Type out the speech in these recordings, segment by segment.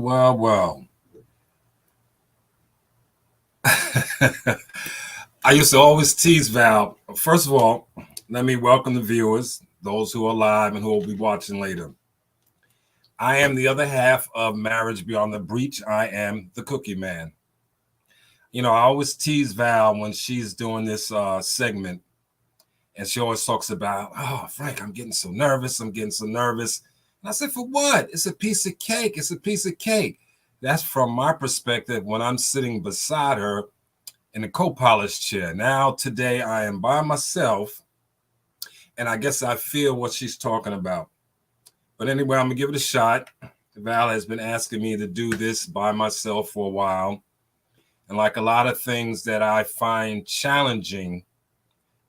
Well. I used to always tease Val. First of all, let me welcome the viewers, those who are live and who will be watching later. I am the other half of Marriage Beyond the Breach. I am the Cookie Man. I always tease Val when she's doing this segment, and she always talks about, oh, Frank, I'm getting so nervous. I'm getting so nervous. And I said, for what? It's a piece of cake. It's a piece of cake. That's from my perspective when I'm sitting beside her in the co-pilot's chair. Now, today, I am by myself, and I guess I feel what she's talking about. But anyway, I'm going to give it a shot. Val has been asking me to do this by myself for a while. And like a lot of things that I find challenging,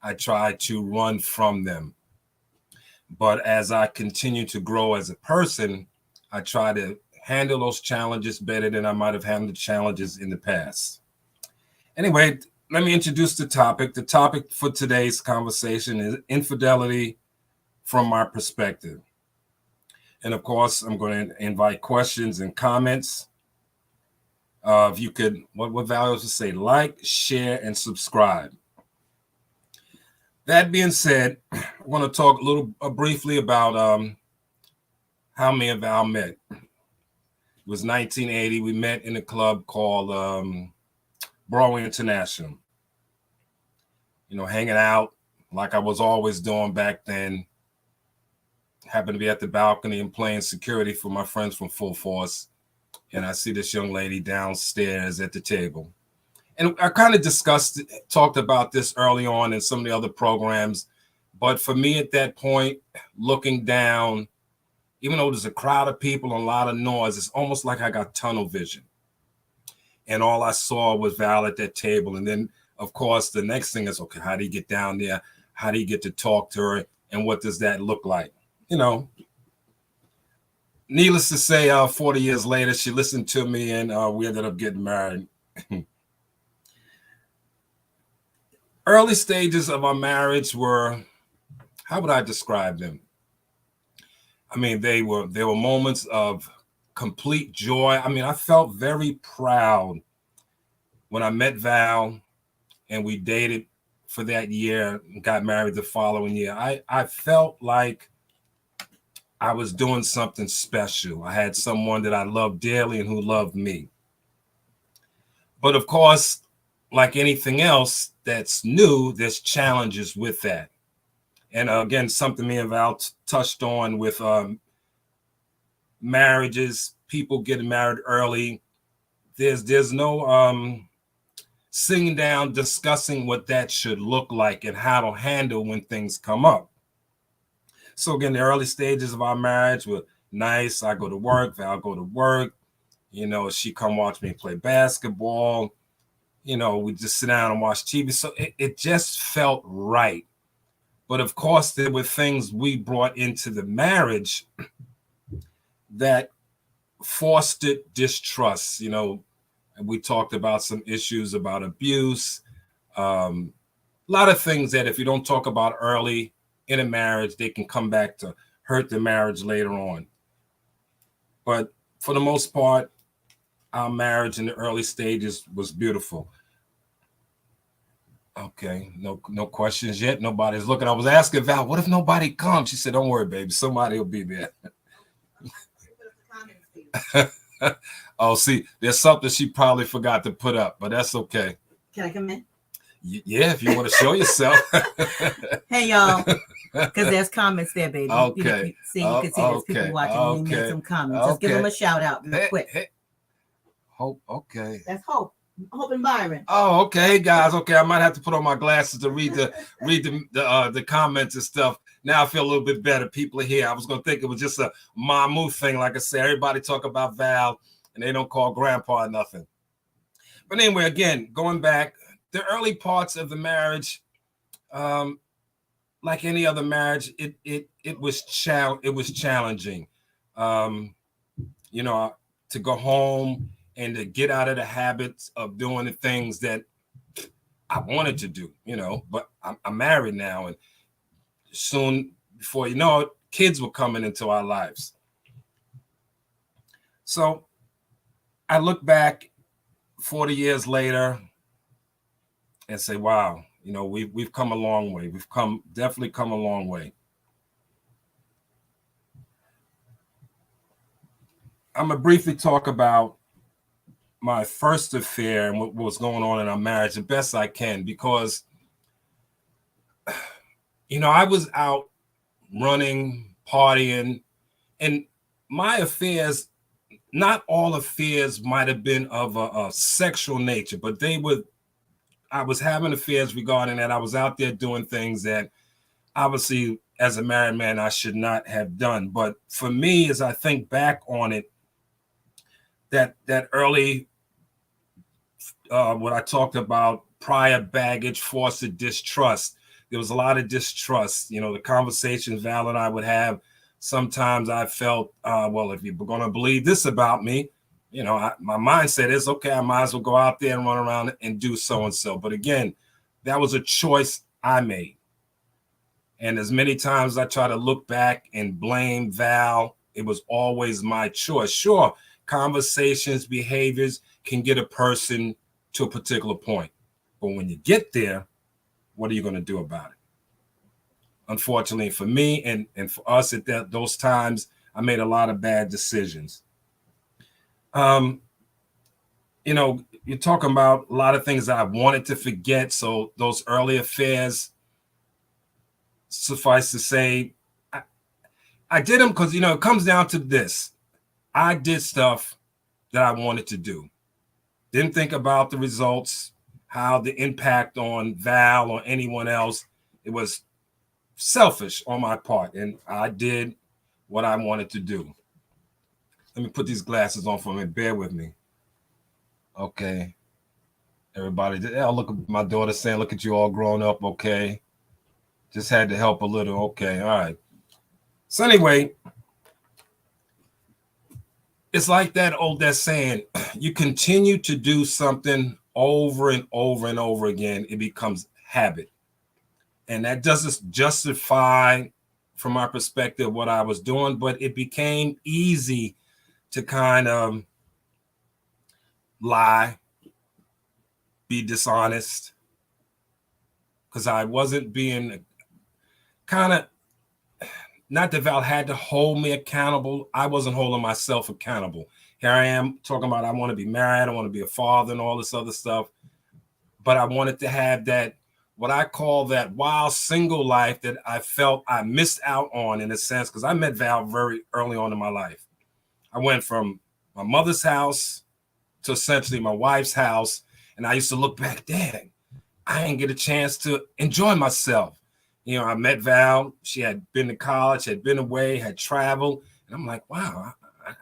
I try to run from them. But as I continue to grow as a person, I try to handle those challenges better than I might have handled challenges in the past. Anyway, let me introduce the topic. The topic for today's conversation is infidelity from my perspective. And of course, I'm going to invite questions and comments. If you could, what values to say, like, share, and subscribe. That being said, I want to talk a little briefly about how me and Val met. It was 1980. We met in a club called Broadway International. Hanging out like I was always doing back then. Happened to be at the balcony and playing security for my friends from Full Force. And I see this young lady downstairs at the table. And I kind of talked about this early on in some of the other programs. But for me at that point, looking down, even though there's a crowd of people and a lot of noise, it's almost like I got tunnel vision. And all I saw was Val at that table. And then, of course, the next thing is, okay, how do you get down there? How do you get to talk to her? And what does that look like? Needless to say, 40 years later, she listened to me and we ended up getting married. Early stages of our marriage were, how would I describe them? I mean, they were moments of complete joy. I mean, I felt very proud when I met Val and we dated for that year and got married the following year. I felt like I was doing something special. I had someone that I loved dearly and who loved me. But of course, like anything else that's new, there's challenges with that. And again, something me and Val touched on with marriages, people getting married early. There's no sitting down discussing what that should look like and how to handle when things come up. So again, the early stages of our marriage were nice. I go to work, Val go to work. She come watch me play basketball. We just sit down and watch TV. So it just felt right. But of course, there were things we brought into the marriage that fostered distrust. And we talked about some issues about abuse, a lot of things that if you don't talk about early in a marriage, they can come back to hurt the marriage later on. But for the most part, our marriage in the early stages was beautiful. Okay, no questions yet. Nobody's looking. I was asking Val, what if nobody comes? She said, don't worry, baby. Somebody will be there. Oh, see, there's something she probably forgot to put up, but that's okay. Can I come in? Yeah, if you want to show yourself. Hey, y'all. Because there's comments there, baby. Okay. You can see there's people watching. Okay. And they made some comments. Just give them a shout out real quick. Hey. Hope. Okay. That's Hope. Hope and Byron. Oh, okay, guys. Okay, I might have to put on my glasses to read the comments and stuff. Now I feel a little bit better. People are here. I was gonna think it was just a Mamu thing. Like I said, everybody talk about Val and they don't call Grandpa nothing. But anyway, again, going back, the early parts of the marriage, like any other marriage, it was challenging. To go home and to get out of the habits of doing the things that I wanted to do, but I'm married now, and soon, before you know it, kids were coming into our lives. So I look back 40 years later and say, wow, we've come a long way. We've definitely come a long way. I'm going to briefly talk about my first affair and what was going on in our marriage the best I can, because, I was out running, partying, and my affairs, not all affairs might have been of a sexual nature, but I was having affairs regarding that. I was out there doing things that obviously as a married man, I should not have done. But for me, as I think back on it, that early, what I talked about, prior baggage, forced distrust. There was a lot of distrust. The conversations Val and I would have, sometimes I felt, well, if you're going to believe this about me, my mindset is, okay, I might as well go out there and run around and do so-and-so. But again, that was a choice I made. And as many times I try to look back and blame Val, it was always my choice. Sure, conversations, behaviors can get a person to a particular point. But when you get there, what are you going to do about it? Unfortunately for me and for us at those times, I made a lot of bad decisions. You're talking about a lot of things that I wanted to forget. So those early affairs, suffice to say, I did them because, it comes down to this. I did stuff that I wanted to do. Didn't think about the results, how the impact on Val or anyone else. It was selfish on my part, and I did what I wanted to do. Let me put these glasses on for me. Bear with me. Okay. Everybody, look at my daughter saying, look at you all grown up. Okay. Just had to help a little. Okay. All right. So anyway, it's like that saying, you continue to do something over and over and over again, it becomes habit. And that doesn't justify, from our perspective, what I was doing, but it became easy to kind of lie, be dishonest, because I wasn't being kind of, not that Val had to hold me accountable. I wasn't holding myself accountable. Here I am talking about I want to be married, I want to be a father and all this other stuff. But I wanted to have that, what I call that wild single life that I felt I missed out on, in a sense, because I met Val very early on in my life. I went from my mother's house to essentially my wife's house. And I used to look back, dang, I didn't get a chance to enjoy myself. I met Val. She had been to college, had been away, had traveled. And I'm like, wow,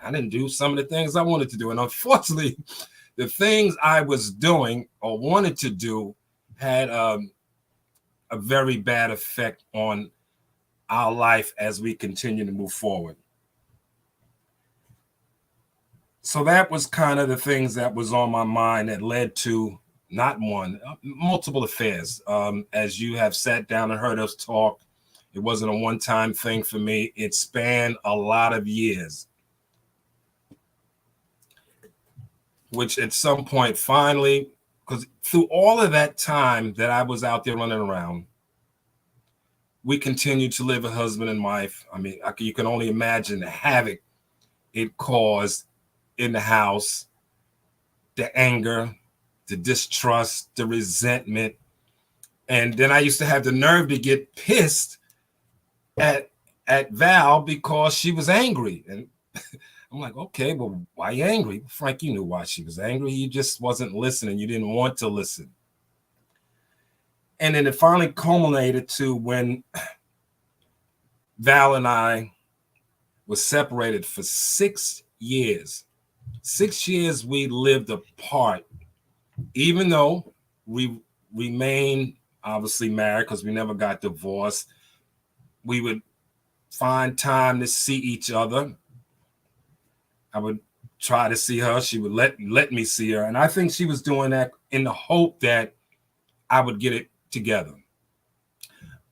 I didn't do some of the things I wanted to do. And unfortunately, the things I was doing or wanted to do had a very bad effect on our life as we continue to move forward. So that was kind of the things that was on my mind that led to not one, multiple affairs. As you have sat down and heard us talk, it wasn't a one-time thing for me. It spanned a lot of years, which at some point finally, because through all of that time that I was out there running around, we continued to live a husband and wife. I mean, you can only imagine the havoc it caused in the house, the anger, the distrust, the resentment. And then I used to have the nerve to get pissed at Val because she was angry. And I'm like, okay, well, why are you angry? Frank, you knew why she was angry. You just wasn't listening. You didn't want to listen. And then it finally culminated to when Val and I were separated for 6 years. 6 years we lived apart, even though we remained obviously married because we never got divorced. We would find time to see each other. I would try to see her. She would let me see her. And I think she was doing that in the hope that I would get it together.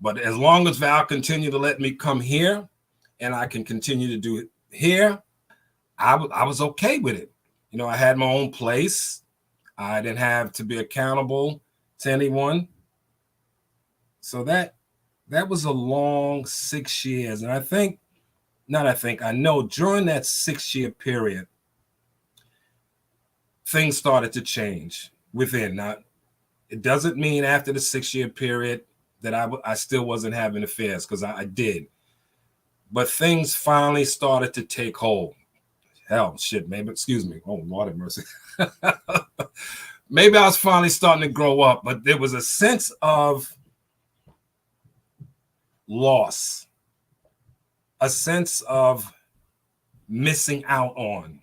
But as long as Val continued to let me come here and I can continue to do it here, I was okay with it. I had my own place. I didn't have to be accountable to anyone. So that was a long 6 years. And I know during that 6 year period, things started to change within. Now, it doesn't mean after the 6 year period that I still wasn't having affairs, because I did. But things finally started to take hold. Hell, shit, maybe, excuse me. Oh, Lord have mercy. Maybe I was finally starting to grow up, but there was a sense of loss, a sense of missing out on.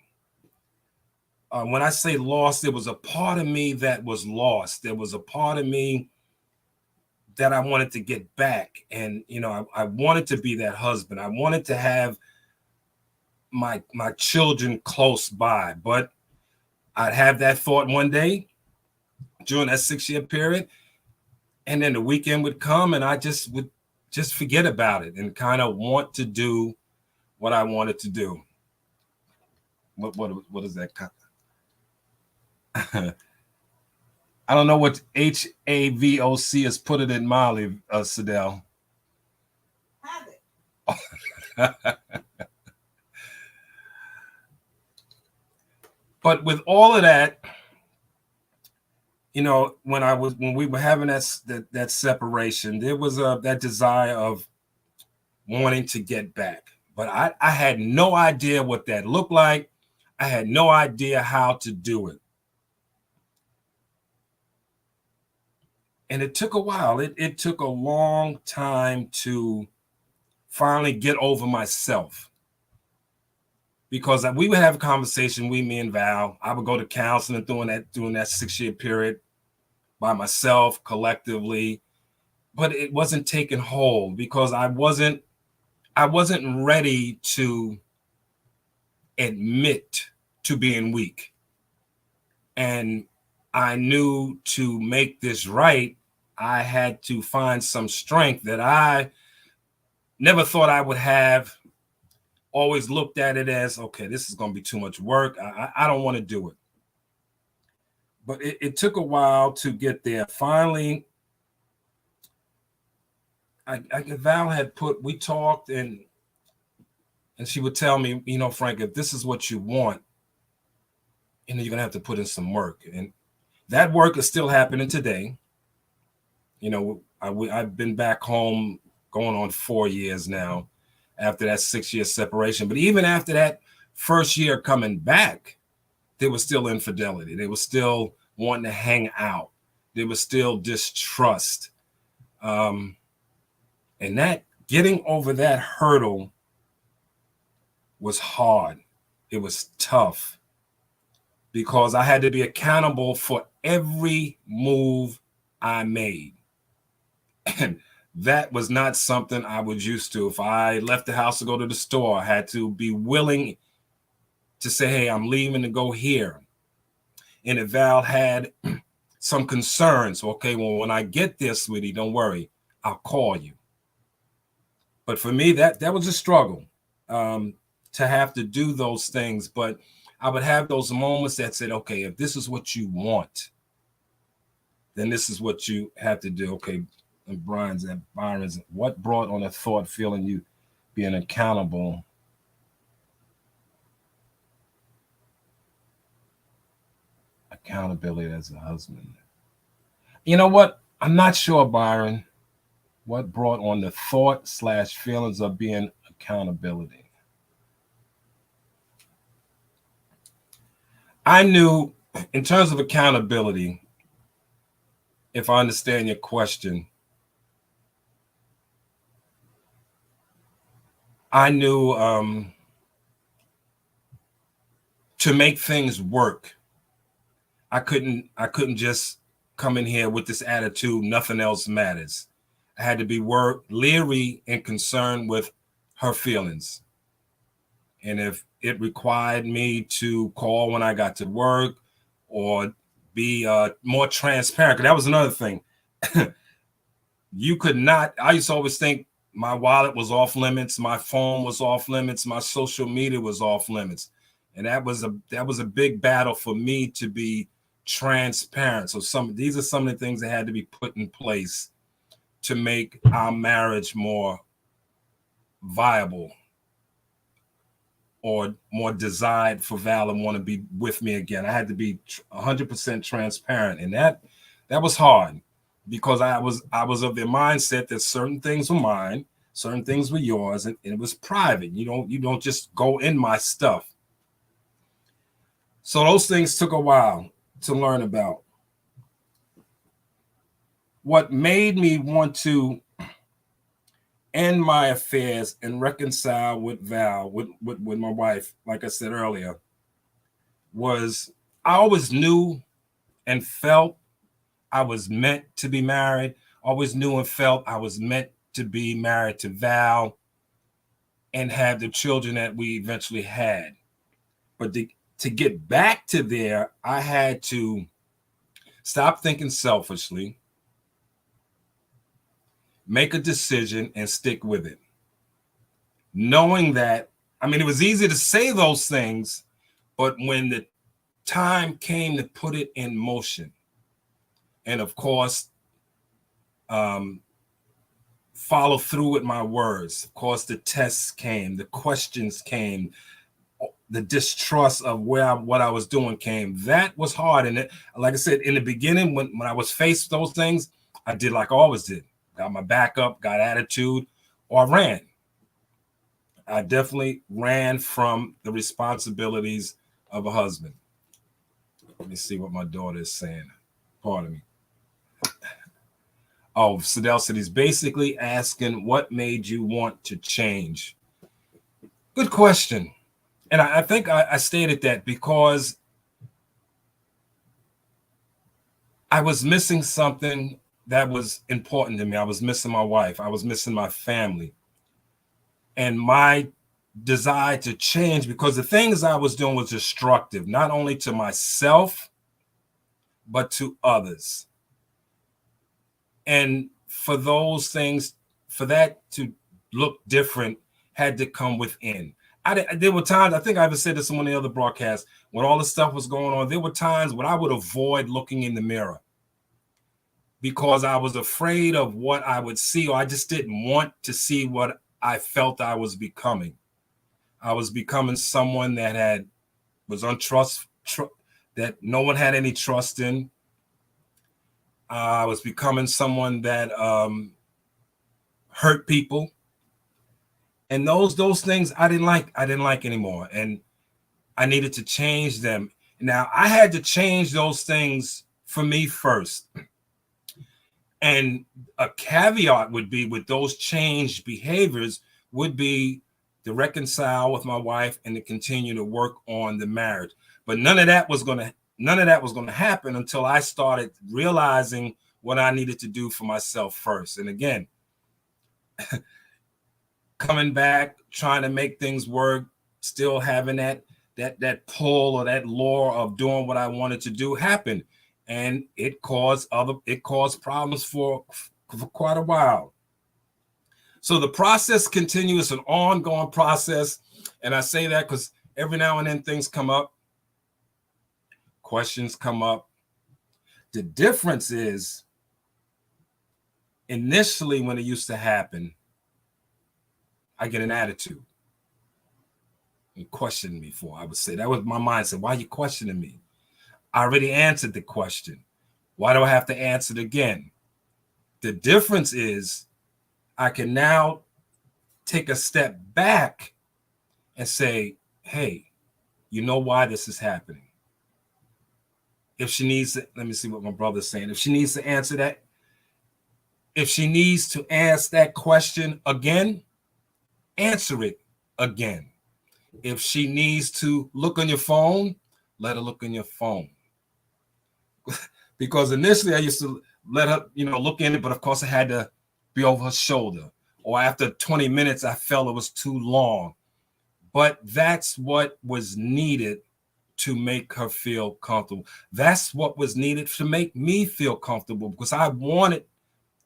When I say lost, there was a part of me that was lost. There was a part of me that I wanted to get back. And, I wanted to be that husband. I wanted to have my children close by, but I'd have that thought one day during that 6 year period. And then the weekend would come and I would just forget about it and kind of want to do what I wanted to do. What is that? I don't know what HAVOC has put it in Mali, Sadell. Have it. But with all of that, when we were having that separation, there was that desire of wanting to get back. But I had no idea what that looked like. I had no idea how to do it. And it took a while. It took a long time to finally get over myself. Because we would have a conversation, me and Val. I would go to counseling during that 6 year period by myself, collectively. But it wasn't taking hold because I wasn't ready to admit to being weak. And I knew to make this right, I had to find some strength that I never thought I would have. Always looked at it as, okay, this is going to be too much work. I don't want to do it. But it took a while to get there. Finally, Val had we talked and she would tell me, Frank, if this is what you want, you're going to have to put in some work. And that work is still happening today. I've been back home going on 4 years now after that 6 year separation. But even after that first year coming back, there was still infidelity. They were still wanting to hang out. There was still distrust. And that getting over that hurdle was hard. It was tough because I had to be accountable for every move I made. And that was not something I was used to. If I left the house to go to the store, I had to be willing to say, hey, I'm leaving to go here. And if Val had some concerns, okay, well, when I get there, sweetie, don't worry, I'll call you. But for me, that was a struggle to have to do those things. But I would have those moments that said, okay, if this is what you want, then this is what you have to do. Okay, and Byron's, what brought on a thought feeling you being accountable? Accountability as a husband. You know what? I'm not sure, Byron. What brought on the thought / feelings of being accountability? I knew in terms of accountability, if I understand your question, I knew to make things work, I couldn't just come in here with this attitude, nothing else matters. I had to be leery and concerned with her feelings. And if it required me to call when I got to work or be more transparent, because that was another thing. You could not, I used to always think my wallet was off limits, my phone was off limits, my social media was off limits. And that was a big battle for me to be transparent. So these are some of the things that had to be put in place to make our marriage more viable or more desired for Val and want to be with me again. I had to be 100% transparent, and that was hard because I was of the mindset that certain things were mine, certain things were yours, and it was private. You don't just go in my stuff. So those things took a while to learn about. What made me want to end my affairs and reconcile with Val, with my wife, like I said earlier, was I always knew and felt I was meant to be married. Always knew and felt I was meant to be married to Val and have the children that we eventually had. But to get back to there, I had to stop thinking selfishly, make a decision, and stick with it. Knowing that, I mean, it was easy to say those things, but when the time came to put it in motion, and of course, follow through with my words. Of course, the tests came, the questions came, the distrust of what I was doing came. That was hard. And like I said, in the beginning, when I was faced with those things, I did like I always did. Got my back up, got attitude, or I ran. I definitely ran from the responsibilities of a husband. Let me see what my daughter is saying. Pardon me. Oh, Sadell said he's basically asking what made you want to change. Good question. And I think I stated that because I was missing something that was important to me. I was missing my wife. I was missing my family. And my desire to change, because the things I was doing was destructive, not only to myself, but to others. And for those things, for that to look different, had to come within. There were times, I think I even said this in one of the other broadcasts, when all this stuff was going on, there were times when I would avoid looking in the mirror because I was afraid of what I would see, or I just didn't want to see what I felt I was becoming. I was becoming someone that was that no one had any trust in. I was becoming someone that hurt people. And those things I didn't like anymore. And I needed to change them. Now I had to change those things for me first. And a caveat would be with those changed behaviors would be to reconcile with my wife and to continue to work on the marriage. But none of that was going to happen until I started realizing what I needed to do for myself first. And again, coming back, trying to make things work, still having that pull or that lure of doing what I wanted to do happen. And it caused problems for quite a while. So the process continues, an ongoing process. And I say that because every now and then things come up, questions come up. The difference is initially when it used to happen, I get an attitude. You questioned me for, I would say. That was my mindset. Why are you questioning me? I already answered the question. Why do I have to answer it again? The difference is I can now take a step back and say, hey, you know why this is happening? If she needs to, let me see what my brother's saying. If she needs to answer that, if she needs to ask that question again, answer it again. If she needs to look on your phone, let her look on your phone. Because initially I used to let her, look in it, but of course I had to be over her shoulder. Or after 20 minutes, I felt it was too long. But that's what was needed to make her feel comfortable. That's what was needed to make me feel comfortable, because I wanted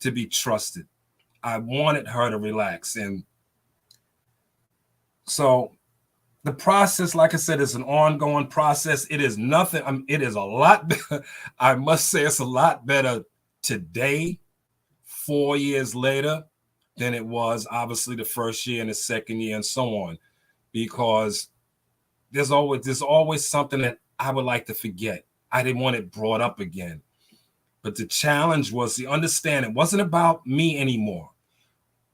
to be trusted. I wanted her to relax. And so the process, like I said, is an ongoing process. It is nothing. It is a lot better. I must say it's a lot better today, 4 years later, than it was obviously the first year and the second year and so on, because there's always something that I would like to forget. I didn't want it brought up again. But the challenge was the understanding. It wasn't about me anymore.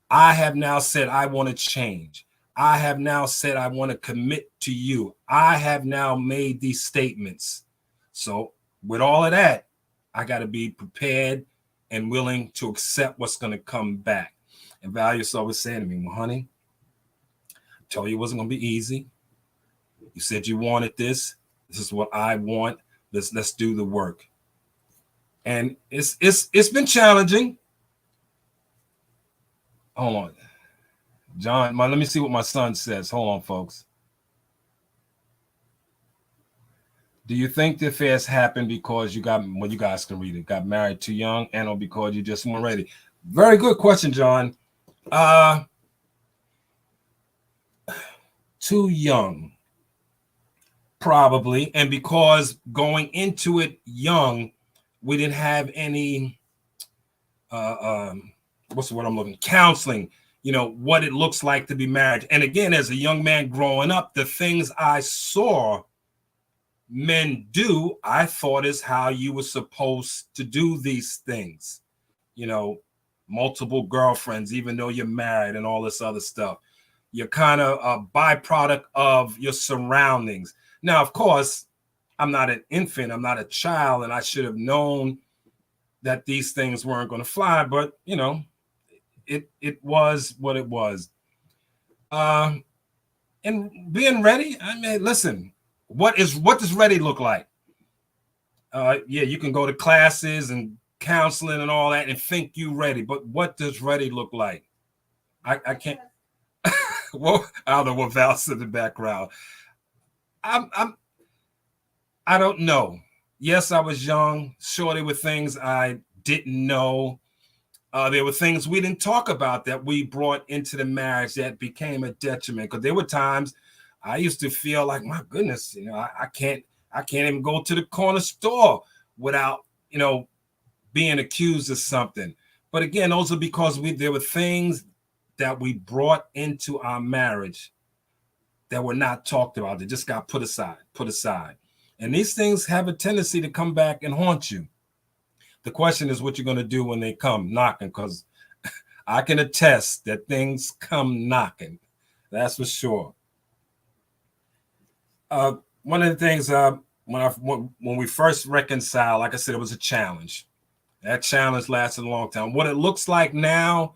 I have now said I want to change. I have now said I want to commit to you. I have now made these statements. So with all of that, I got to be prepared and willing to accept what's going to come back. And Value's always saying to me, well, honey, I told you it wasn't going to be easy. You said you wanted this. This is what I want. Let's do the work. And it's been challenging. Hold on. John, let me see what my son says. Hold on, folks. Do you think the affairs happened because you guys can read it, got married too young, and or because you just weren't ready? Very good question, John. Too young, probably. And because going into it young, we didn't have any, what's the word I'm looking, counseling, what it looks like to be married. And again, as a young man growing up, the things I saw men do, I thought is how you were supposed to do these things. Multiple girlfriends, even though you're married and all this other stuff. You're kind of a byproduct of your surroundings. Now, of course, I'm not an infant, I'm not a child, and I should have known that these things weren't going to fly, but it was what it was. And being ready, I mean, listen, what does ready look like? Yeah, you can go to classes and counseling and all that and think you ready, but what does ready look like? I can't. Well, I don't know what Val's in the background. I don't know. Yes, I was young. Sure, there were things I didn't know. There were things we didn't talk about that we brought into the marriage that became a detriment. Because there were times I used to feel like, my goodness, I can't even go to the corner store without, being accused of something. But again, those are because there were things that we brought into our marriage that were not talked about. They just got put aside. And these things have a tendency to come back and haunt you. The question is what you're going to do when they come knocking, because I can attest that things come knocking. That's for sure. One of the things when we first reconciled, like I said, it was a challenge. That challenge lasted a long time. What it looks like now,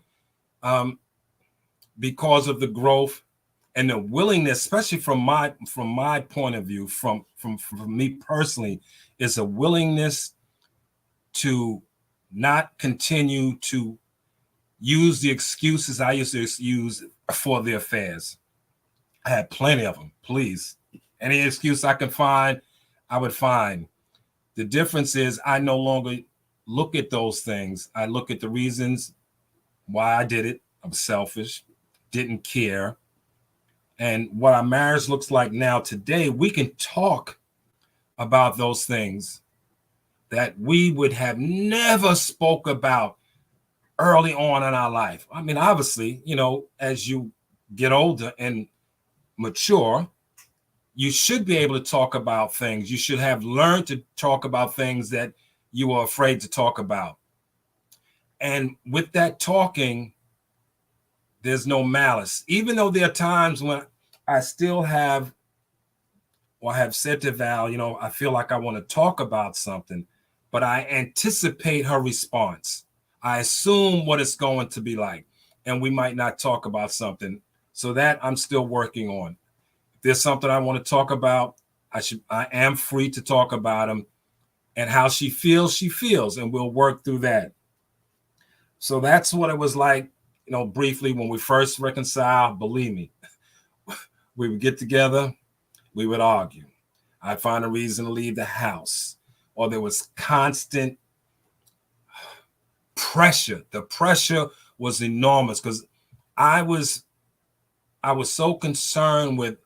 because of the growth and the willingness, especially from my point of view, from me personally, is a willingness to not continue to use the excuses I used to use for the affairs. I had plenty of them. Please, any excuse I can find, I would find. The difference is I no longer look at those things. I look at the reasons why I did it. I'm selfish, didn't care. And what our marriage looks like now today, we can talk about those things that we would have never spoke about early on in our life. I mean, obviously, as you get older and mature, you should be able to talk about things. You should have learned to talk about things that you were afraid to talk about. And with that talking, there's no malice. Even though there are times when I still have, or have said to Val, I feel like I want to talk about something, but I anticipate her response. I assume what it's going to be like, and we might not talk about something. So that I'm still working on. If there's something I want to talk about, I am free to talk about them, and how she feels, and we'll work through that. So that's what it was like, briefly when we first reconciled. Believe me, we would get together, we would argue. I'd find a reason to leave the house, or there was constant pressure. The pressure was enormous because I was so concerned with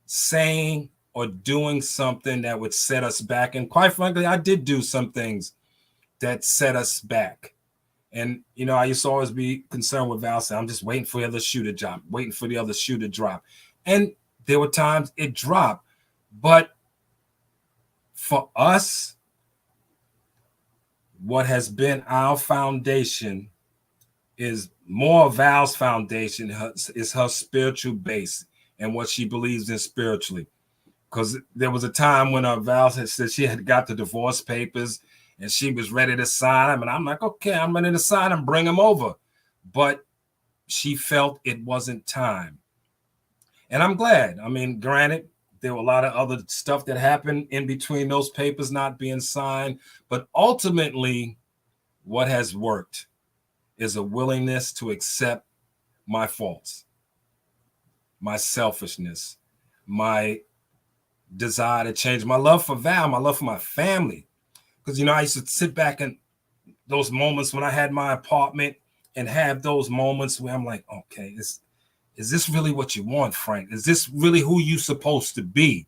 saying or doing something that would set us back. And quite frankly, I did do some things that set us back. And, I used to always be concerned with Val saying, I'm just waiting for the other shoe to drop, waiting for the other shoe to drop. And there were times it dropped. But for us, what has been our foundation is more Val's foundation is her spiritual base and what she believes in spiritually. Because there was a time when Val had said she had got the divorce papers and she was ready to sign them. And I'm like, okay, I'm ready to sign them, bring them over. But she felt it wasn't time. And I'm glad. I mean, granted, there were a lot of other stuff that happened in between those papers not being signed. But ultimately, what has worked is a willingness to accept my faults, my selfishness, my desire to change, my love for Val, my love for my family. Because, I used to sit back in those moments when I had my apartment and have those moments where I'm like, okay, is this really what you want, Frank? Is this really who you're supposed to be?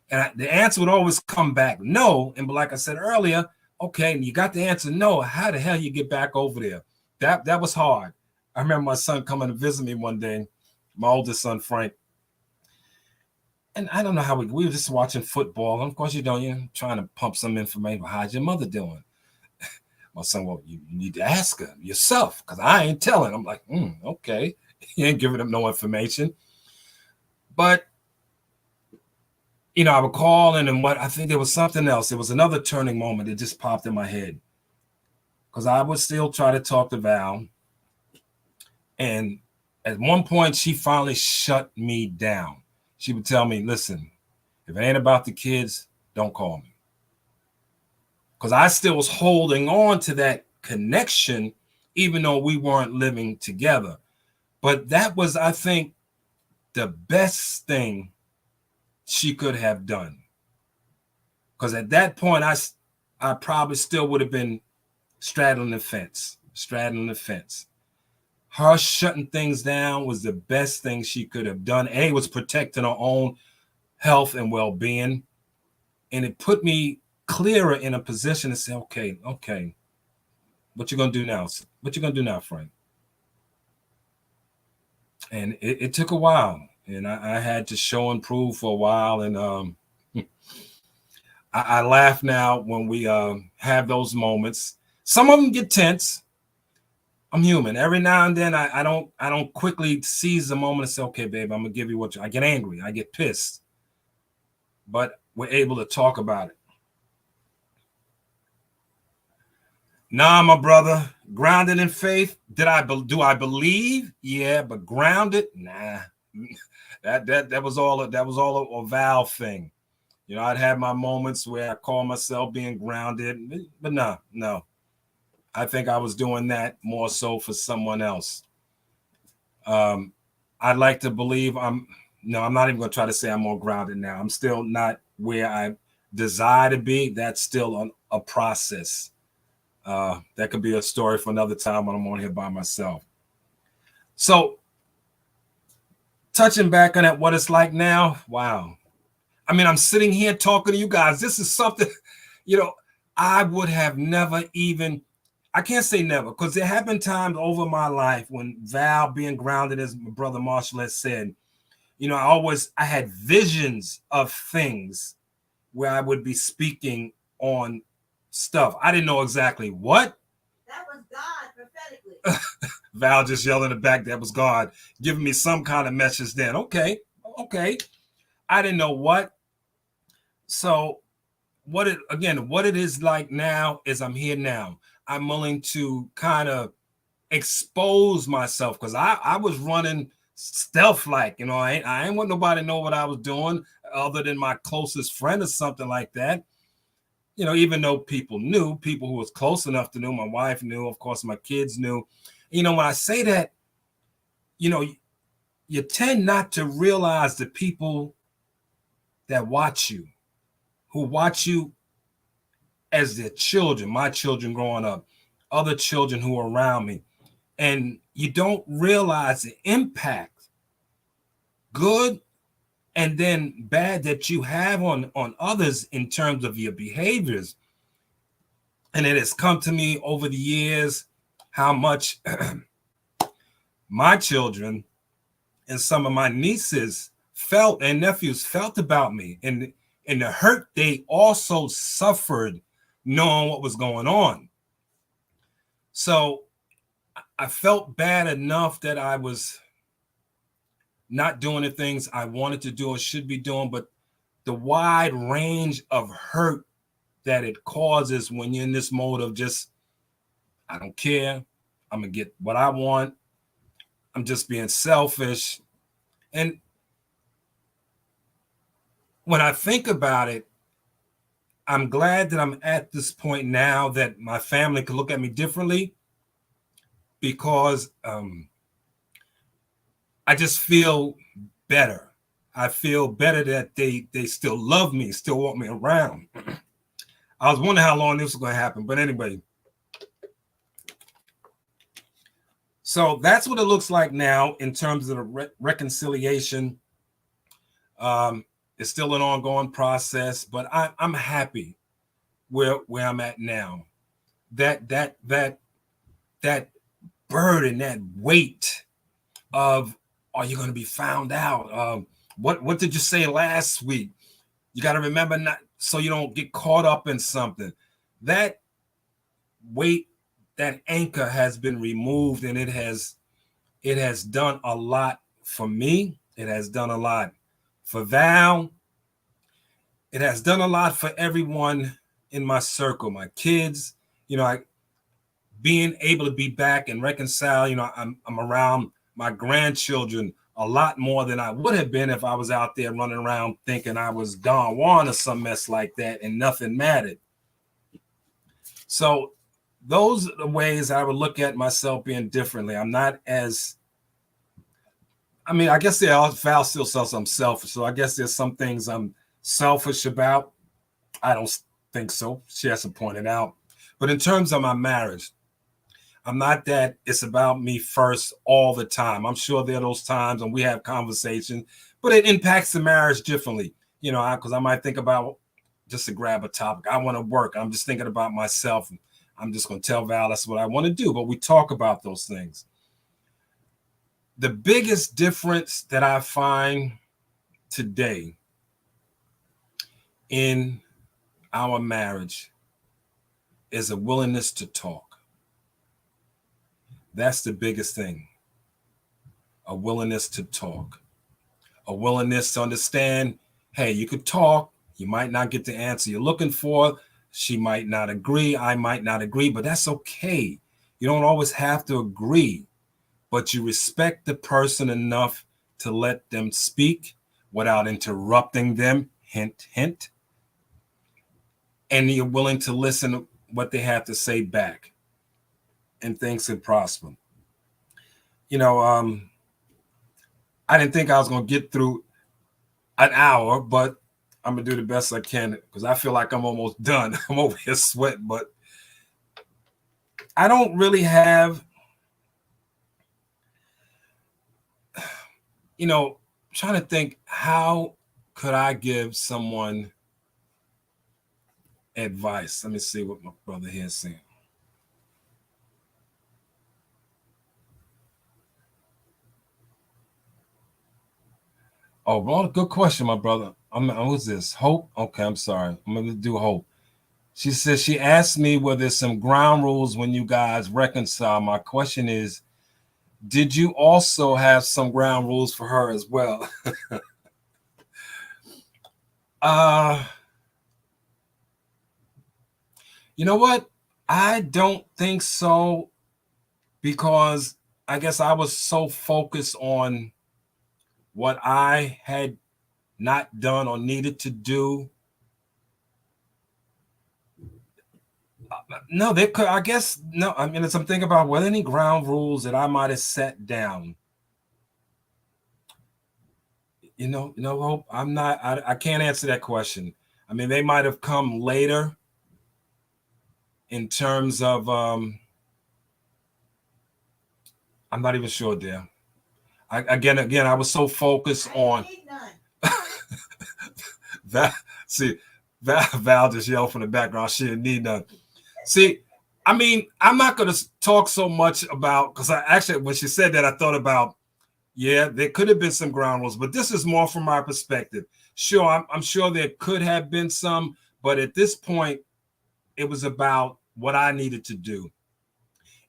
And the answer would always come back no. And like I said earlier, okay, and you got the answer no. How the hell you get back over there? That was hard. I remember my son coming to visit me one day, my oldest son, Frank. And I don't know how we were just watching football. And of course, you're trying to pump some information. How's your mother doing? My son, well, you need to ask her yourself because I ain't telling. I'm like, okay. He ain't giving them no information. But, I would call in and I think there was something else. There was another turning moment that just popped in my head. Because I would still try to talk to Val. And at one point, she finally shut me down. She would tell me, listen, if it ain't about the kids, don't call me. Because I still was holding on to that connection, even though we weren't living together. But that was, I think, the best thing she could have done. Because at that point, I probably still would have been straddling the fence. Her shutting things down was the best thing she could have done. It was protecting her own health and well-being. And it put me clearer in a position to say, okay, what you going to do now? What you going to do now, Frank? And it took a while. And I had to show and prove for a while. And I laugh now when we have those moments. Some of them get tense. I'm human. Every now and then I don't quickly seize the moment and say, okay, babe, I'm gonna give you I get angry, I get pissed. But we're able to talk about it. Nah, my brother, grounded in faith. Do I believe? Yeah, but grounded? Nah. that was all a Val thing. I'd have my moments where I call myself being grounded, but no. I think I was doing that more so for someone else. I'd like to believe I'm not even going to try to say I'm more grounded now. I'm still not where I desire to be. That's still a process. That could be a story for another time when I'm on here by myself. So touching back on that, what it's like now, wow. I mean, I'm sitting here talking to you guys. This is something, I would have never even, I can't say never, because there have been times over my life when Val being grounded, as my brother Marshall has said, I had visions of things where I would be speaking on stuff. I didn't know exactly what. That was God prophetically. Val just yelled in the back, that was God giving me some kind of message then. Okay. I didn't know what. So what it is like now is I'm here now. I'm willing to kind of expose myself because I was running stealth like, I ain't want nobody to know what I was doing other than my closest friend or something like that. Even though people who was close enough to know, my wife knew, of course, my kids knew. When I say that, you tend not to realize the people that watch you, who watch you as their children, my children growing up, other children who are around me. And you don't realize the impact, good and then bad that you have on others in terms of your behaviors. And it has come to me over the years how much my children and some of my nieces felt and nephews felt about me, and the hurt they also suffered knowing what was going on. So I felt bad enough that I was not doing the things I wanted to do or should be doing, but the wide range of hurt that it causes when you're in this mode of just, I don't care, I'm gonna get what I want, I'm just being selfish. And when I think about it, I'm glad that I'm at this point now that my family can look at me differently, because I just feel better. I feel better that they still love me, still want me around. I was wondering how long this was going to happen, but anyway. So that's what it looks like now in terms of the reconciliation. It's still an ongoing process, but I'm happy where I'm at now. That burden, that weight of, are you going to be found out? What did you say last week? You got to remember, not so you don't get caught up in something. That weight, that anchor has been removed, and it has done a lot for me. It has done a lot for Val. It has done a lot for everyone in my circle, my kids. Being able to be back and reconcile. I'm around my grandchildren a lot more than I would have been if I was out there running around thinking I was Don Juan or some mess like that and nothing mattered. So those are the ways I would look at myself being differently. I'm not as, I guess Val still says I'm selfish. So I guess there's some things I'm selfish about. I don't think so. She hasn't pointed out. But in terms of my marriage, I'm not that it's about me first all the time. I'm sure there are those times when we have conversations, but it impacts the marriage differently. Because I might think about, just to grab a topic, I want to work. I'm just thinking about myself. I'm just going to tell Val that's what I want to do. But we talk about those things. The biggest difference that I find today in our marriage is a willingness to talk. That's the biggest thing. A willingness to talk. A willingness to understand, hey, you could talk. You might not get the answer you're looking for. She might not agree. I might not agree, but that's okay. You don't always have to agree, but you respect the person enough to let them speak without interrupting them. Hint, hint. And you're willing to listen to what they have to say back, and things can prosper. I didn't think I was going to get through an hour, but I'm going to do the best I can because I feel like I'm almost done. I'm over here sweating, but I don't really have, trying to think, how could I give someone advice? Let me see what my brother here is saying. Oh, well, good question, my brother. Who's this? Hope? Okay, I'm sorry. I'm going to do Hope. She says she asked me whether there's some ground rules when you guys reconcile. My question is, did you also have some ground rules for her as well? You know what? I don't think so, because I guess I was so focused on what I had not done or needed to do. No, they could. I guess no. As I'm thinking about, were there any ground rules that I might have set down? Hope I'm not. I can't answer that question. They might have come later in terms of. I'm not even sure, dear. Again, I was so focused on. Val, see, Val just yelled from the background. She didn't need none. See, I mean, I'm not going to talk so much about, because I actually, when she said that, I thought about, yeah, there could have been some ground rules, but this is more from my perspective. Sure, I'm sure there could have been some, but at this point, it was about what I needed to do.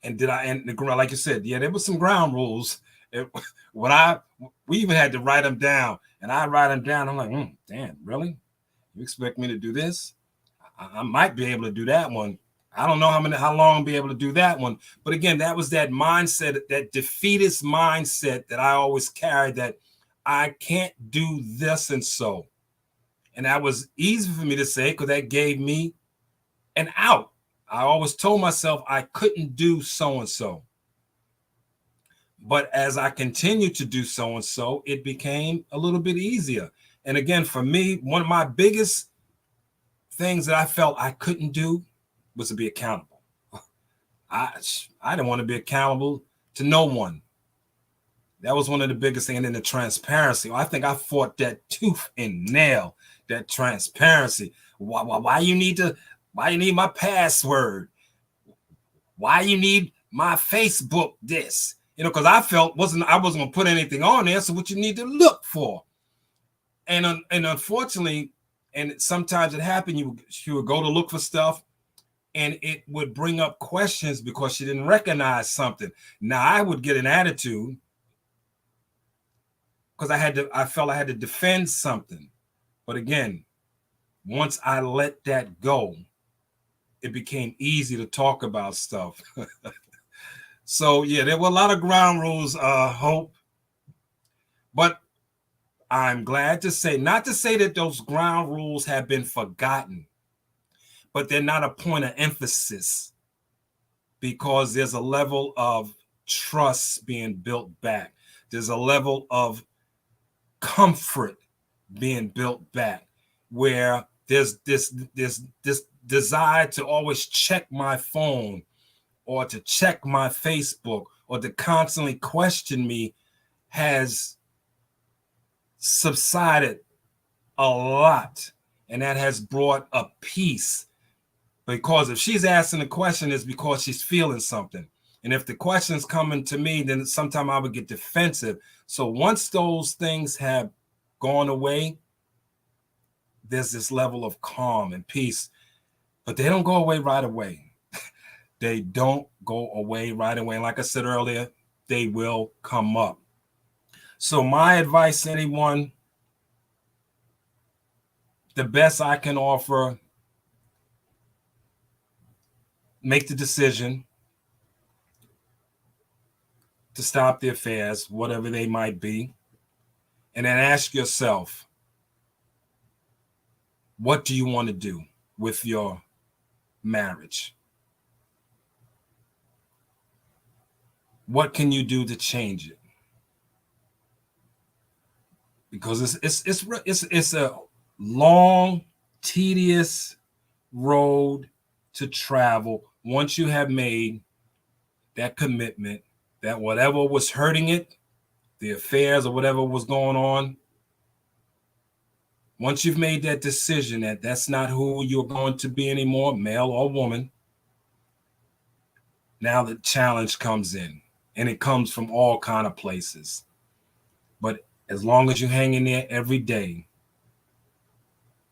And like you said, yeah, there was some ground rules. It, what I we even had to write them down, and I write them down. I'm like, damn, really? You expect me to do this? I might be able to do that one. I don't know how long I'll be able to do that one. But again, that was that mindset, that defeatist mindset that I always carried, that I can't do this and so. And that was easy for me to say because that gave me an out. I always told myself I couldn't do so and so. But as I continued to do so and so, it became a little bit easier. And again, for me, one of my biggest things that I felt I couldn't do was to be accountable. I didn't want to be accountable to no one. That was one of the biggest things. And then the transparency. I think I fought that tooth and nail, that transparency. Why you need my password? Why you need my Facebook this? Because I felt I wasn't gonna put anything on there. So what you need to look for. And unfortunately, and sometimes it happened, you would go to look for stuff and it would bring up questions because she didn't recognize something. Now I would get an attitude because I felt I had to defend something. But again, once I let that go, it became easy to talk about stuff. So yeah, there were a lot of ground rules, Hope. But I'm glad to say, not to say that those ground rules have been forgotten, but they're not a point of emphasis because there's a level of trust being built back. There's a level of comfort being built back where there's this desire to always check my phone or to check my Facebook or to constantly question me has subsided a lot. And that has brought a peace, because if she's asking the question, it's because she's feeling something. And if the question's coming to me, then sometimes I would get defensive. So once those things have gone away, there's this level of calm and peace, but they don't go away right away. They don't go away right away. And like I said earlier, they will come up. So my advice to anyone, the best I can offer, make the decision to stop the affairs, whatever they might be, and then ask yourself, what do you want to do with your marriage? What can you do to change it? Because it's a long, tedious road to travel once you have made that commitment that whatever was hurting it, the affairs or whatever was going on, once you've made that decision that that's not who you're going to be anymore, male or woman, now the challenge comes in, and it comes from all kind of places. But as long as you hang in there every day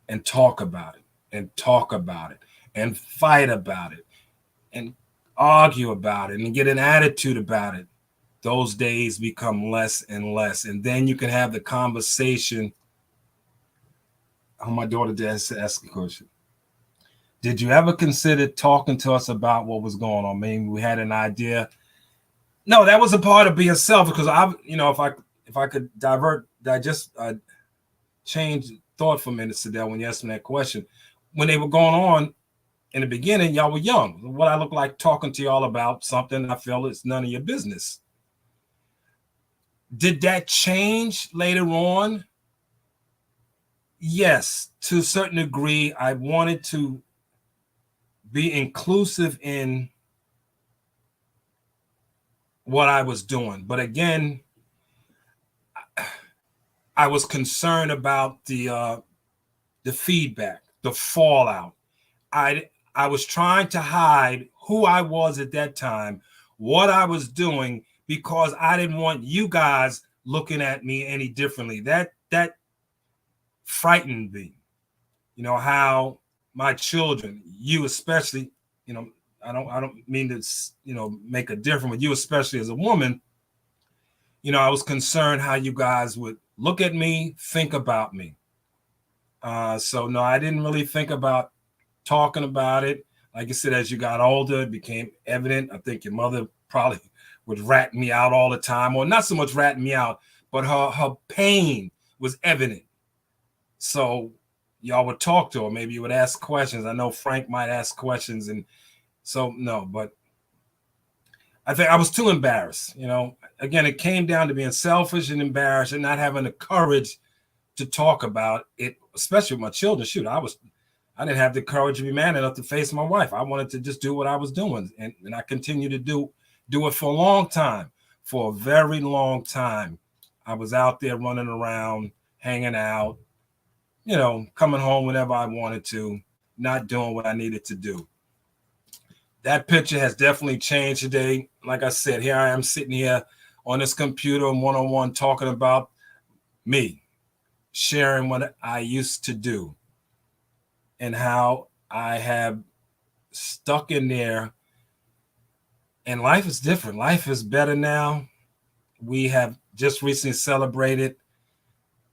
and talk about it and talk about it and fight about it and argue about it and get an attitude about it, those days become less and less. And then you can have the conversation. Oh, my daughter did ask a question. Did you ever consider talking to us about what was going on? Maybe we had an idea. No, that was a part of being selfish, because if I could change thought for a minute, Sadell, when you asked me that question. When they were going on in the beginning, y'all were young. What I look like talking to y'all about something I feel it's none of your business. Did that change later on? Yes, to a certain degree. I wanted to be inclusive in what I was doing. But again, I was concerned about the the feedback, the fallout. I was trying to hide who I was at that time, what I was doing, because I didn't want you guys looking at me any differently. That frightened me. You know, how my children, you especially, you know, I don't mean to, you know, make a difference with you, especially as a woman. You know, I was concerned how you guys would look at me, think about me. So no, I didn't really think about talking about it. Like I said, as you got older, it became evident. I think your mother probably would rat me out all the time, or not so much ratting me out, but her pain was evident. So y'all would talk to her. Maybe you would ask questions. I know Frank might ask questions, and so no, but I think I was too embarrassed. You know, again, it came down to being selfish and embarrassed and not having the courage to talk about it, especially with my children. Shoot, I didn't have the courage to be man enough to face my wife. I wanted to just do what I was doing, and I continue to do it for a long time, for a very long time. I was out there running around, hanging out, you know, coming home whenever I wanted to, not doing what I needed to do. That picture has definitely changed today. Like I said, here I am sitting here on this computer one-on-one talking about me, sharing what I used to do and how I have stuck in there. And life is different. Life is better now. We have just recently celebrated,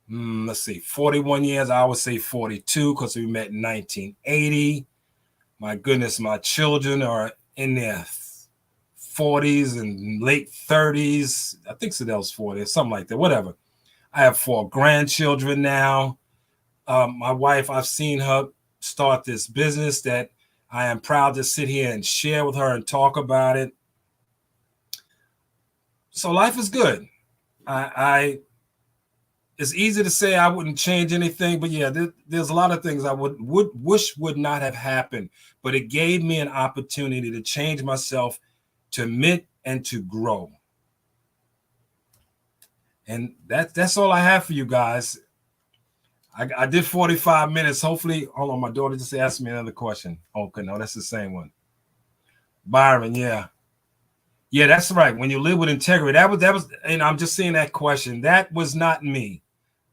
let's see, 41 years. I would say 42 because we met in 1980. My goodness, my children are in their 40s and late 30s. I think Sadel's 40 or something like that, whatever. I have 4 grandchildren now. My wife, I've seen her start this business that I am proud to sit here and share with her and talk about it. So life is good. It's easy to say I wouldn't change anything, but yeah, there's a lot of things I would wish would not have happened, but it gave me an opportunity to change myself, to admit and to grow. And that's all I have for you guys. I did 45 minutes. Hopefully, hold on, my daughter just asked me another question. Okay, no, that's the same one. Byron, yeah. Yeah, that's right. When you live with integrity, that was, and I'm just seeing that question. That was not me.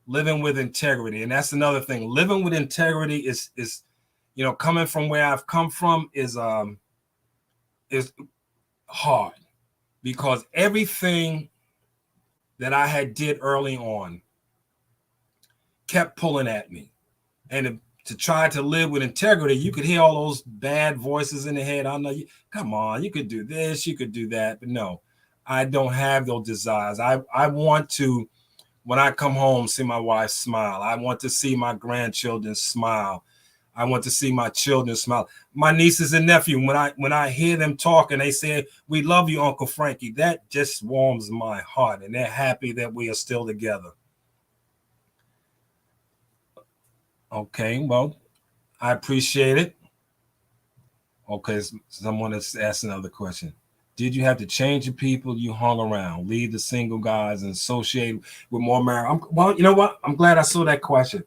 Living with integrity. And that's another thing. Living with integrity is, you know, coming from where I've come from is hard, because everything that I had did early on kept pulling at me. And to try to live with integrity, you could hear all those bad voices in the head. I know you, come on, you could do this, you could do that. But no, I don't have those desires. I want to, when I come home, see my wife smile. I want to see my grandchildren smile. I want to see my children smile. My nieces and nephew, when I hear them talk and they say, "We love you, Uncle Frankie," that just warms my heart, and they're happy that we are still together. Okay, well, I appreciate it. Okay, someone has asked another question. Did you have to change the people you hung around, leave the single guys and associate with more married? Well, you know what? I'm glad I saw that question.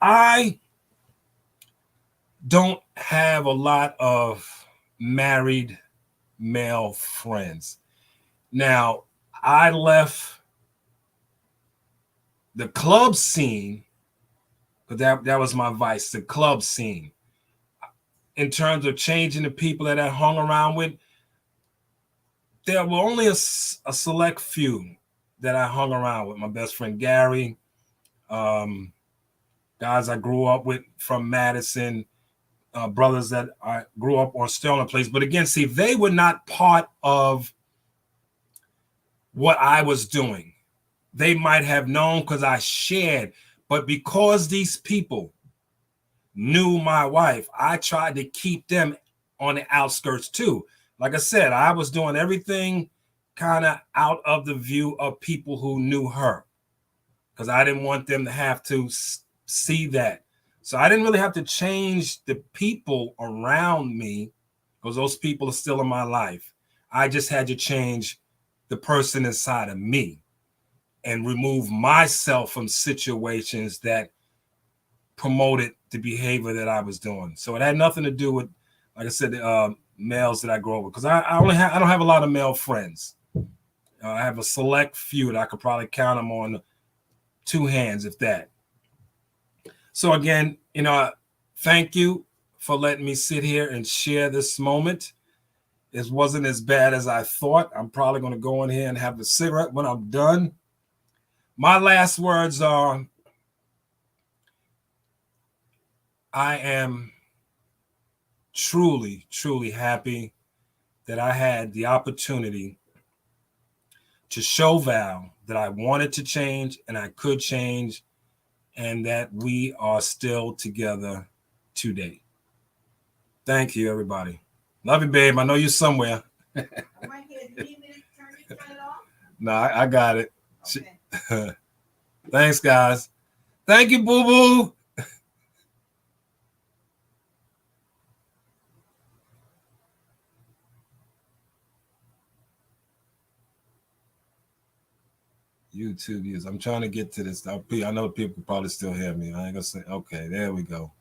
I don't have a lot of married male friends. Now, I left the club scene, but that was my vice, the club scene. In terms of changing the people that I hung around with, there were only a select few that I hung around with. My best friend Gary, guys I grew up with from Madison, brothers that I grew up on Sterling Place. But again, see, they were not part of what I was doing. They might have known because I shared, but because these people knew my wife, I tried to keep them on the outskirts too. Like I said, I was doing everything kind of out of the view of people who knew her, because I didn't want them to have to see that. So I didn't really have to change the people around me, because those people are still in my life. I just had to change the person inside of me and remove myself from situations that promoted the behavior that I was doing. So it had nothing to do with, like I said, the males that I grew up with, because I don't have a lot of male friends. I have a select few that I could probably count them on 2 hands, if that. So again, thank you for letting me sit here and share this moment. It wasn't as bad as I thought. I'm probably going to go in here and have a cigarette when I'm done. My last words are, I am truly, truly happy that I had the opportunity to show Val that I wanted to change and I could change, and that we are still together today. Thank you, everybody. Love you, babe. I know you're somewhere. I'm right here. Do you need me to turn it off? No, I got it. Okay. Thanks, guys. Thank you, boo-boo. YouTube views. I'm trying to get to this. I know people can probably still hear me. I ain't gonna say, okay, there we go.